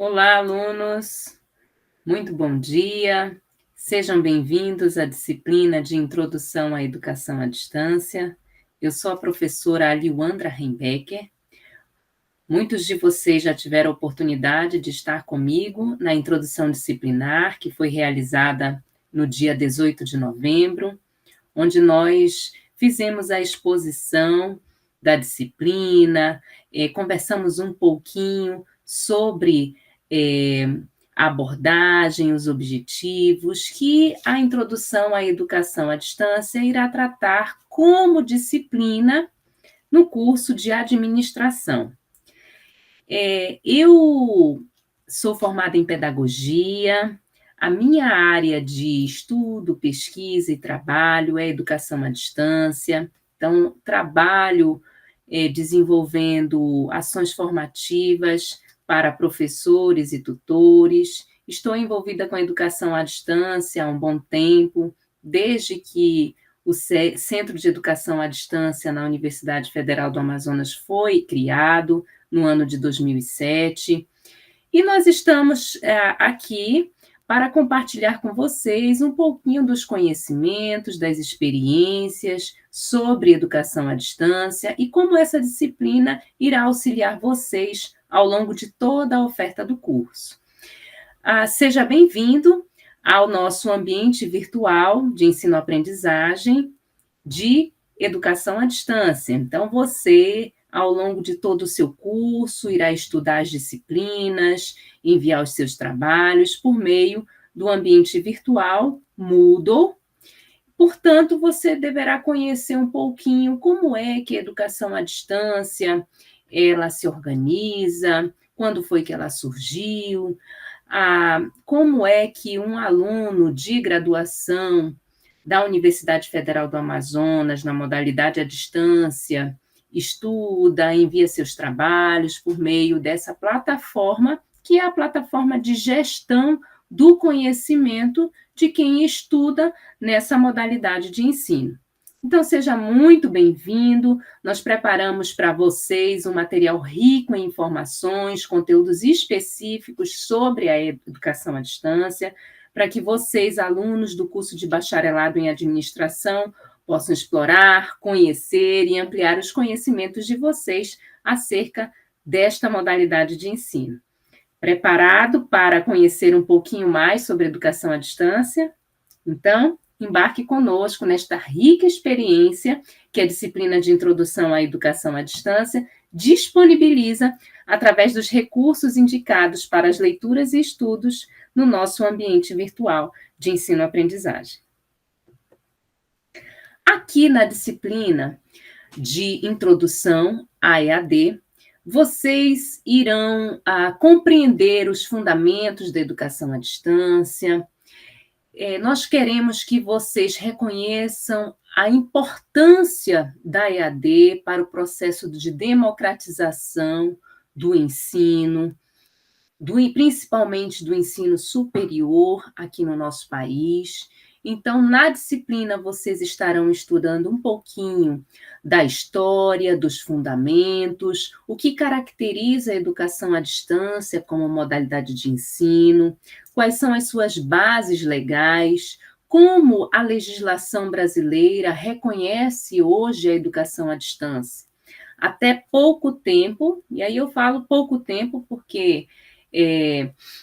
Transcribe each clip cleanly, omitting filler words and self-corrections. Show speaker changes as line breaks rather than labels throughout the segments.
Olá, alunos! Muito bom dia! Sejam bem-vindos à disciplina de Introdução à Educação à Distância. Eu sou a professora Aliwandra Rembecker. Muitos de vocês já tiveram a oportunidade de estar comigo na introdução disciplinar, que foi realizada no dia 18 de novembro, onde nós fizemos a exposição da disciplina, conversamos um pouquinho sobre a abordagem, os objetivos, que a introdução à educação à distância irá tratar como disciplina no curso de administração. Eu sou formada em pedagogia, a minha área de estudo, pesquisa e trabalho é educação à distância, então trabalho desenvolvendo ações formativas para professores e tutores. Estou envolvida com a educação à distância há um bom tempo, desde que o Centro de Educação à Distância na Universidade Federal do Amazonas foi criado, no ano de 2007, e nós estamos aqui para compartilhar com vocês um pouquinho dos conhecimentos, das experiências sobre educação à distância e como essa disciplina irá auxiliar vocês ao longo de toda a oferta do curso. Seja bem-vindo ao nosso ambiente virtual de ensino-aprendizagem de educação à distância. Então, você, ao longo de todo o seu curso, irá estudar as disciplinas, enviar os seus trabalhos por meio do ambiente virtual Moodle. Portanto, você deverá conhecer um pouquinho como é que a educação à distância ela se organiza, quando foi que ela surgiu, como é que um aluno de graduação da Universidade Federal do Amazonas, na modalidade à distância, estuda, envia seus trabalhos por meio dessa plataforma, que é a plataforma de gestão do conhecimento de quem estuda nessa modalidade de ensino. Então, seja muito bem-vindo. Nós preparamos para vocês um material rico em informações, conteúdos específicos sobre a educação à distância, para que vocês, alunos do curso de bacharelado em administração, possam explorar, conhecer e ampliar os conhecimentos de vocês acerca desta modalidade de ensino. Preparado para conhecer um pouquinho mais sobre educação à distância? Então, embarque conosco nesta rica experiência que a disciplina de Introdução à Educação à Distância disponibiliza através dos recursos indicados para as leituras e estudos no nosso ambiente virtual de ensino-aprendizagem. Aqui na disciplina de Introdução à EAD, vocês irão compreender os fundamentos da educação à distância. Nós queremos que vocês reconheçam a importância da EAD para o processo de democratização do ensino, principalmente do ensino superior aqui no nosso país. Então, na disciplina, vocês estarão estudando um pouquinho da história, dos fundamentos, o que caracteriza a educação à distância como modalidade de ensino, quais são as suas bases legais, como a legislação brasileira reconhece hoje a educação à distância. Até pouco tempo, e aí eu falo pouco tempo porque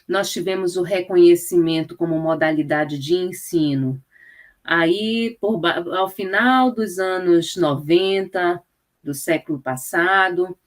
nós tivemos o reconhecimento como modalidade de ensino aí ao final dos anos 90 do século passado,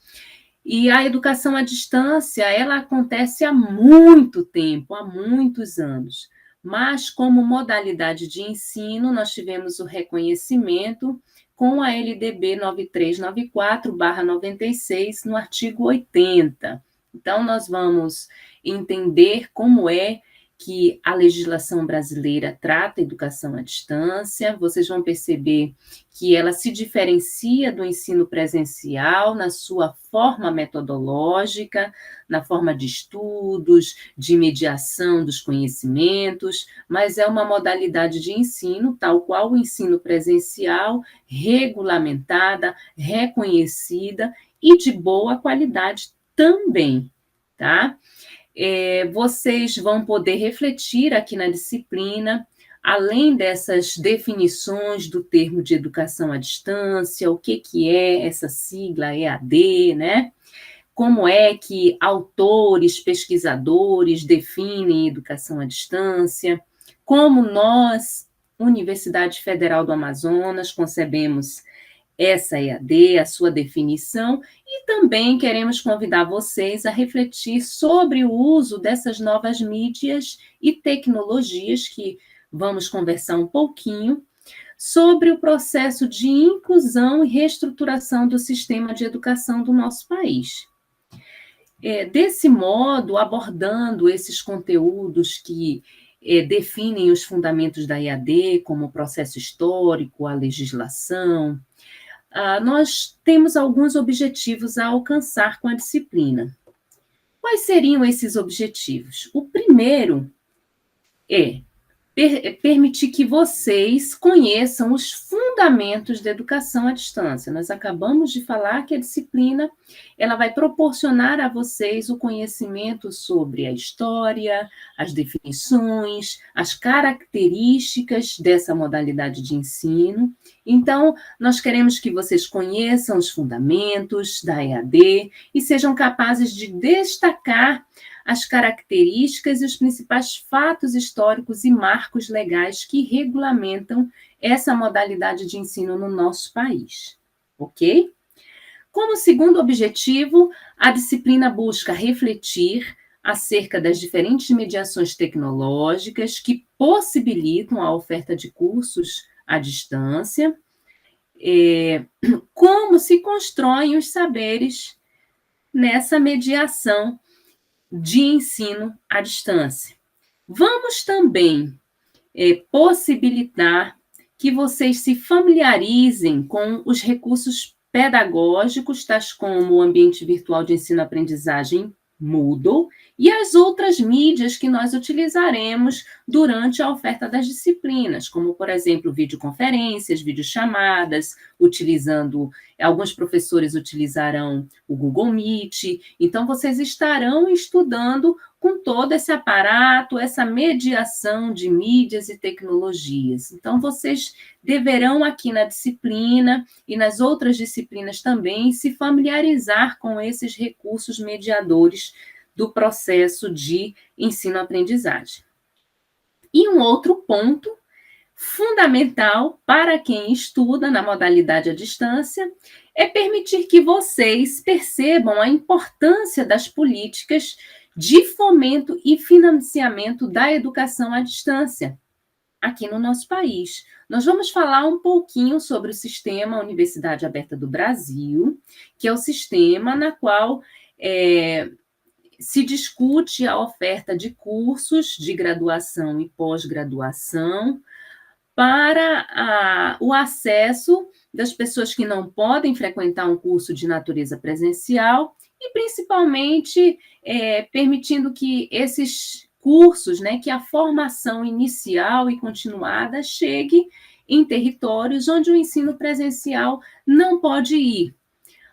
e a educação à distância, ela acontece há muito tempo, há muitos anos, mas como modalidade de ensino, nós tivemos o reconhecimento com a LDB 9394/96, no artigo 80. Então, nós vamos entender como é que a legislação brasileira trata a educação à distância. Vocês vão perceber que ela se diferencia do ensino presencial na sua forma metodológica, na forma de estudos, de mediação dos conhecimentos, mas é uma modalidade de ensino, tal qual o ensino presencial, regulamentada, reconhecida e de boa qualidade também, tá? Vocês vão poder refletir aqui na disciplina, além dessas definições do termo de educação à distância, o que é essa sigla EAD, né? Como é que autores, pesquisadores definem educação à distância, como nós, Universidade Federal do Amazonas, concebemos essa EAD, a sua definição, e também queremos convidar vocês a refletir sobre o uso dessas novas mídias e tecnologias, que vamos conversar um pouquinho, sobre o processo de inclusão e reestruturação do sistema de educação do nosso país. Desse modo, abordando esses conteúdos que definem os fundamentos da EAD, como o processo histórico, a legislação, nós temos alguns objetivos a alcançar com a disciplina. Quais seriam esses objetivos? O primeiro é permitir que vocês conheçam os fundamentos da educação à distância. Nós acabamos de falar que a disciplina ela vai proporcionar a vocês o conhecimento sobre a história, as definições, as características dessa modalidade de ensino. Então, nós queremos que vocês conheçam os fundamentos da EAD e sejam capazes de destacar as características e os principais fatos históricos e marcos legais que regulamentam essa modalidade de ensino no nosso país, ok? Como segundo objetivo, a disciplina busca refletir acerca das diferentes mediações tecnológicas que possibilitam a oferta de cursos à distância, como se constroem os saberes nessa mediação de ensino à distância. Vamos também possibilitar que vocês se familiarizem com os recursos pedagógicos, tais como o ambiente virtual de ensino-aprendizagem Moodle e as outras mídias que nós utilizaremos durante a oferta das disciplinas, como, por exemplo, videoconferências, videochamadas, alguns professores utilizarão o Google Meet, então vocês estarão estudando com todo esse aparato, essa mediação de mídias e tecnologias. Então, vocês deverão aqui na disciplina e nas outras disciplinas também se familiarizar com esses recursos mediadores do processo de ensino-aprendizagem. E um outro ponto fundamental para quem estuda na modalidade à distância é permitir que vocês percebam a importância das políticas de fomento e financiamento da educação à distância aqui no nosso país. Nós vamos falar um pouquinho sobre o sistema Universidade Aberta do Brasil, que é o sistema na qual se discute a oferta de cursos de graduação e pós-graduação para o acesso das pessoas que não podem frequentar um curso de natureza presencial e, principalmente, permitindo que esses cursos, né, que a formação inicial e continuada chegue em territórios onde o ensino presencial não pode ir.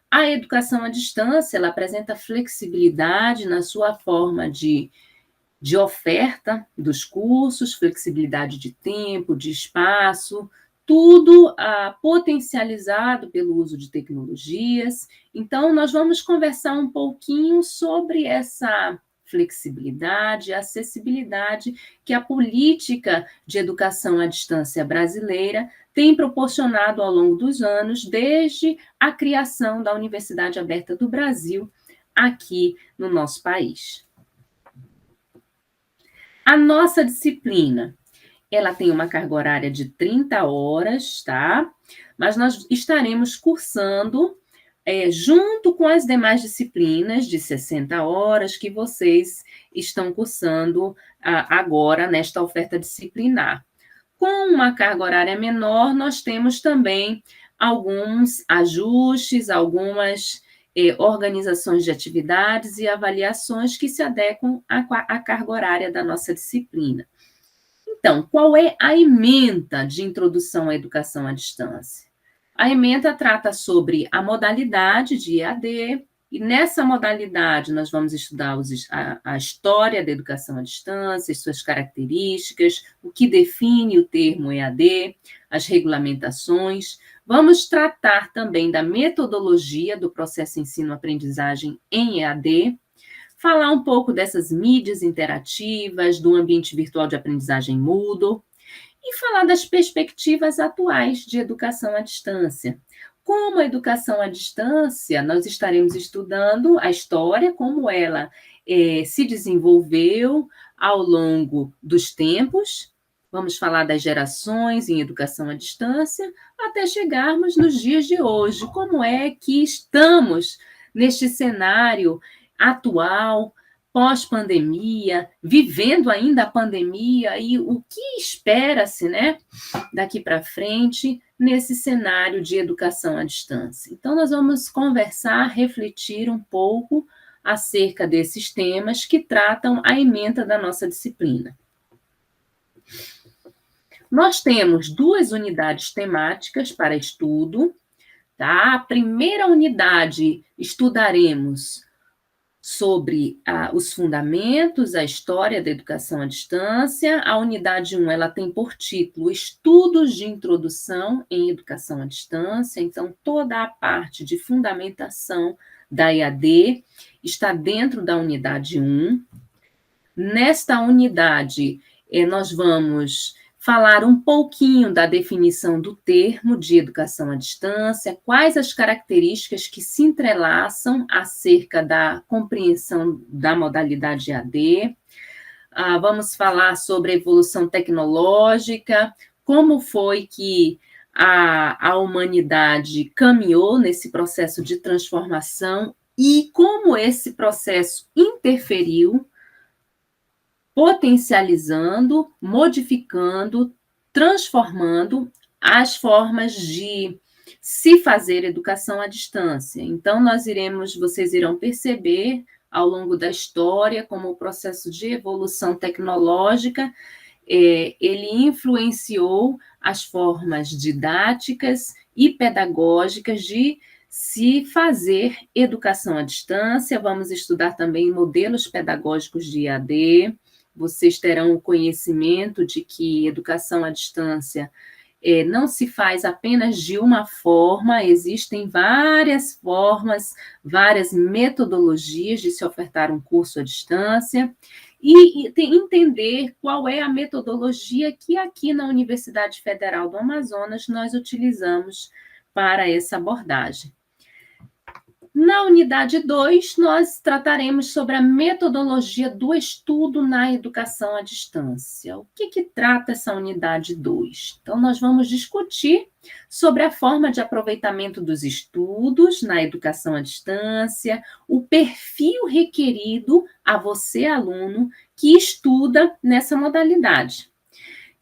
A educação à distância, ela apresenta flexibilidade na sua forma de oferta dos cursos, flexibilidade de tempo, de espaço, tudo potencializado pelo uso de tecnologias. Então, nós vamos conversar um pouquinho sobre essa flexibilidade, acessibilidade que a política de educação à distância brasileira tem proporcionado ao longo dos anos, desde a criação da Universidade Aberta do Brasil aqui no nosso país. A nossa disciplina, ela tem uma carga horária de 30 horas, tá? Mas nós estaremos cursando junto com as demais disciplinas de 60 horas que vocês estão cursando agora nesta oferta disciplinar. Com uma carga horária menor, nós temos também alguns ajustes, algumas organizações de atividades e avaliações que se adequam à carga horária da nossa disciplina. Então, qual é a ementa de introdução à educação à distância? A ementa trata sobre a modalidade de EAD E nessa modalidade, nós vamos estudar a história da educação à distância, as suas características, o que define o termo EAD, as regulamentações. Vamos tratar também da metodologia do processo ensino-aprendizagem em EAD, falar um pouco dessas mídias interativas, do ambiente virtual de aprendizagem Moodle, e falar das perspectivas atuais de educação à distância. Como a educação à distância, nós estaremos estudando a história, como ela se desenvolveu ao longo dos tempos. Vamos falar das gerações em educação à distância, até chegarmos nos dias de hoje. Como é que estamos neste cenário atual, pós-pandemia, vivendo ainda a pandemia, e o que espera-se, né, daqui para frente, nesse cenário de educação à distância. Então, nós vamos conversar, refletir um pouco acerca desses temas que tratam a ementa da nossa disciplina. Nós temos 2 unidades temáticas para estudo, tá? A primeira unidade estudaremos sobre os fundamentos, a história da educação à distância. A unidade 1, ela tem por título Estudos de Introdução em Educação à Distância, então toda a parte de fundamentação da EAD está dentro da unidade 1. Nesta unidade, nós vamos falar um pouquinho da definição do termo de educação à distância, quais as características que se entrelaçam acerca da compreensão da modalidade EAD. Vamos falar sobre a evolução tecnológica, como foi que a humanidade caminhou nesse processo de transformação e como esse processo interferiu, potencializando, modificando, transformando as formas de se fazer educação à distância. Então, vocês irão perceber ao longo da história como o processo de evolução tecnológica ele influenciou as formas didáticas e pedagógicas de se fazer educação à distância. Vamos estudar também modelos pedagógicos de EAD. Vocês terão o conhecimento de que educação à distância não se faz apenas de uma forma, existem várias formas, várias metodologias de se ofertar um curso à distância, e entender qual é a metodologia que aqui na Universidade Federal do Amazonas nós utilizamos para essa abordagem. Na unidade 2, nós trataremos sobre a metodologia do estudo na educação à distância. O que trata essa unidade 2? Então, nós vamos discutir sobre a forma de aproveitamento dos estudos na educação à distância, o perfil requerido a você, aluno, que estuda nessa modalidade.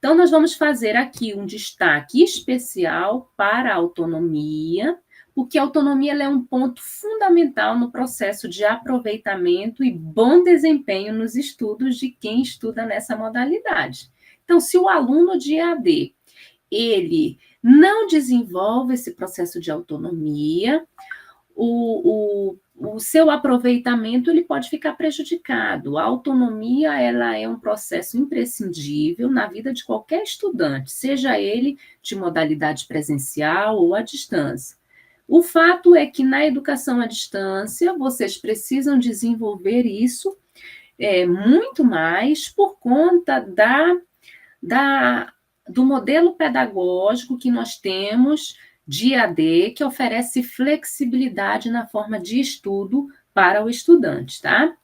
Então, nós vamos fazer aqui um destaque especial para a autonomia, porque a autonomia ela é um ponto fundamental no processo de aproveitamento e bom desempenho nos estudos de quem estuda nessa modalidade. Então, se o aluno de EAD, ele não desenvolve esse processo de autonomia, o seu aproveitamento ele pode ficar prejudicado. A autonomia ela é um processo imprescindível na vida de qualquer estudante, seja ele de modalidade presencial ou à distância. O fato é que na educação à distância, vocês precisam desenvolver isso muito mais por conta do modelo pedagógico que nós temos de EAD, que oferece flexibilidade na forma de estudo para o estudante, tá?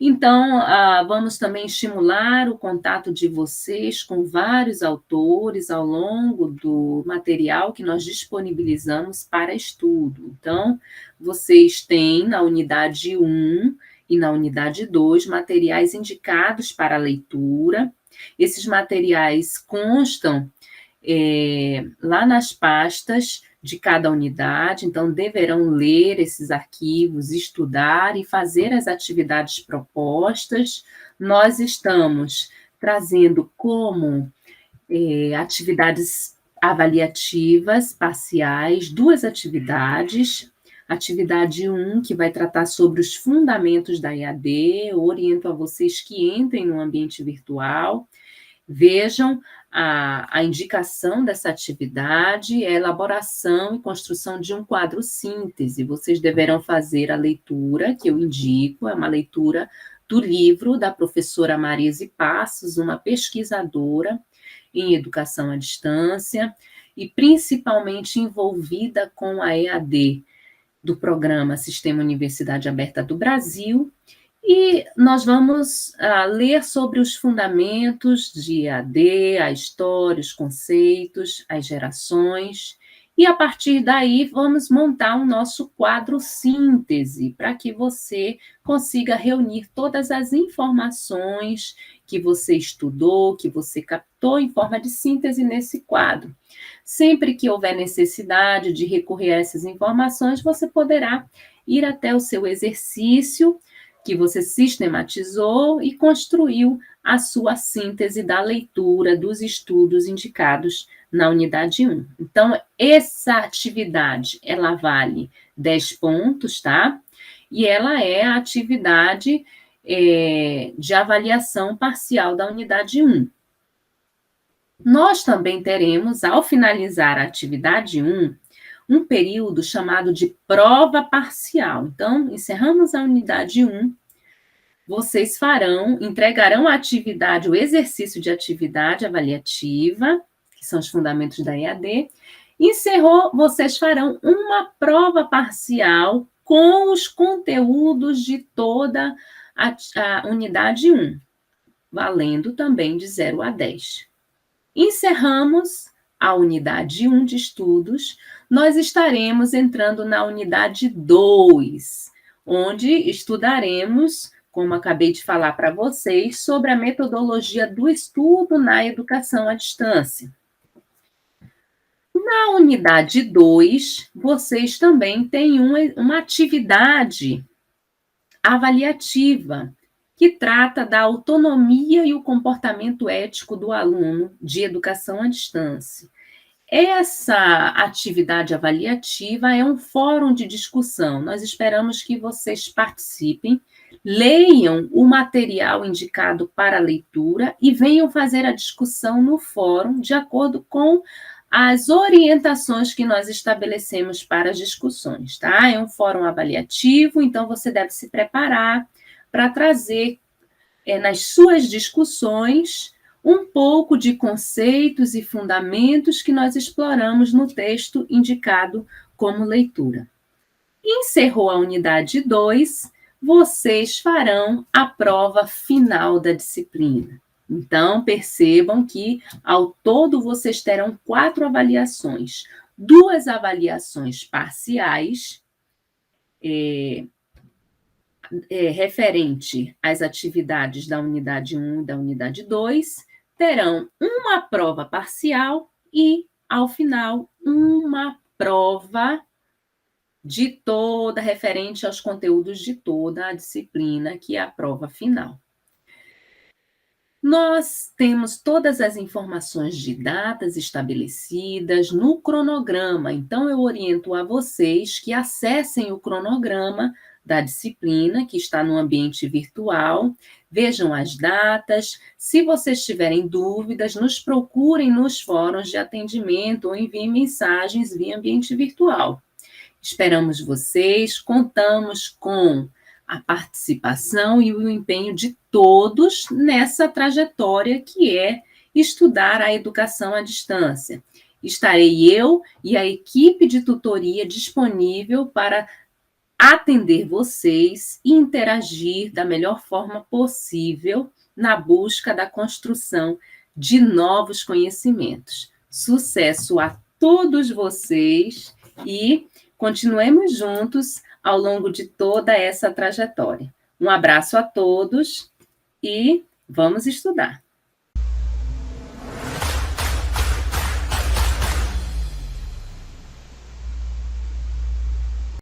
Então, vamos também estimular o contato de vocês com vários autores ao longo do material que nós disponibilizamos para estudo. Então, vocês têm na unidade 1 e na unidade 2 materiais indicados para leitura. Esses materiais constam lá nas pastas de cada unidade, então deverão ler esses arquivos, estudar e fazer as atividades propostas. Nós estamos trazendo como atividades avaliativas parciais 2 atividades. atividade 1, que vai tratar sobre os fundamentos da EAD. Eu oriento a vocês que entrem no ambiente virtual, vejam a indicação dessa atividade, é a elaboração e construção de um quadro síntese. Vocês deverão fazer a leitura que eu indico, é uma leitura do livro da professora Marise Passos, uma pesquisadora em educação à distância, e principalmente envolvida com a EAD do programa Sistema Universidade Aberta do Brasil, e nós vamos ler sobre os fundamentos de EAD, a história, os conceitos, as gerações, e a partir daí vamos montar o nosso quadro síntese, para que você consiga reunir todas as informações que você estudou, que você captou em forma de síntese nesse quadro. Sempre que houver necessidade de recorrer a essas informações, você poderá ir até o seu exercício que você sistematizou e construiu a sua síntese da leitura dos estudos indicados na unidade 1. Então, essa atividade, ela vale 10 pontos, tá? E ela é a atividade de avaliação parcial da unidade 1. Nós também teremos, ao finalizar a atividade 1, um período chamado de prova parcial. Então, encerramos a unidade 1, vocês entregarão a atividade, o exercício de atividade avaliativa, que são os fundamentos da EAD. Encerrou, vocês farão uma prova parcial com os conteúdos de toda a unidade 1, valendo também de 0 a 10. Encerramos a unidade 1 de estudos, nós estaremos entrando na unidade 2, onde estudaremos, como acabei de falar para vocês, sobre a metodologia do estudo na educação à distância. Na unidade 2, vocês também têm uma atividade avaliativa, que trata da autonomia e o comportamento ético do aluno de educação à distância. Essa atividade avaliativa é um fórum de discussão. Nós esperamos que vocês participem, leiam o material indicado para a leitura e venham fazer a discussão no fórum de acordo com as orientações que nós estabelecemos para as discussões, tá? É um fórum avaliativo, então você deve se preparar para trazer nas suas discussões um pouco de conceitos e fundamentos que nós exploramos no texto indicado como leitura. Encerrou a unidade 2, vocês farão a prova final da disciplina. Então, percebam que, ao todo, vocês terão 4 avaliações. 2 avaliações parciais, referente às atividades da unidade 1 e da unidade 2, terão uma prova parcial e, ao final, uma prova de toda, referente aos conteúdos de toda a disciplina, que é a prova final. Nós temos todas as informações de datas estabelecidas no cronograma, então eu oriento a vocês que acessem o cronograma da disciplina, que está no ambiente virtual, vejam as datas. Se vocês tiverem dúvidas, nos procurem nos fóruns de atendimento ou enviem mensagens via ambiente virtual. Esperamos vocês, contamos com a participação e o empenho de todos nessa trajetória que é estudar a educação à distância. Estarei eu e a equipe de tutoria disponível para atender vocês e interagir da melhor forma possível na busca da construção de novos conhecimentos. Sucesso a todos vocês e continuemos juntos ao longo de toda essa trajetória. Um abraço a todos e vamos estudar!